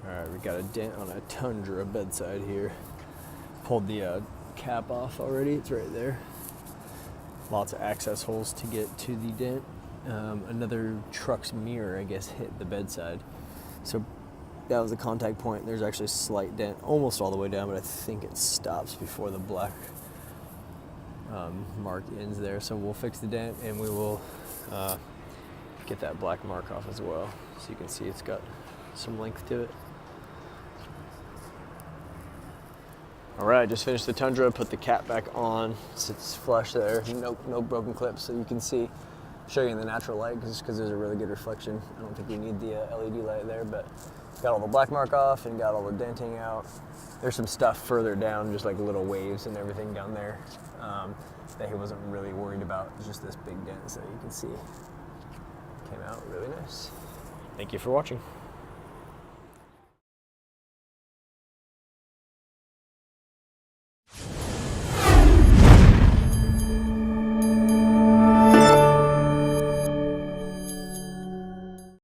All right, we got a dent on a Tundra bedside here. Pulled the cap off already, it's right there. Lots of access holes to get to the dent. Another truck's mirror, I guess, hit the bedside. So that was the contact point. There's actually a slight dent almost all the way down, but I think it stops before the black mark ends there. So we'll fix the dent and we will get that black mark off as well. So you can see it's got some length to it. All right, just finished the Tundra, put the cap back on. It's flush there, no broken clips, so you can see. Show you in the natural light just because there's a really good reflection. I don't think we need the LED light there, but got all the black mark off and got all the denting out. There's some stuff further down, just like little waves and everything down there that he wasn't really worried about. It's just this big dent, so you can see. Came out really nice. Thank you for watching.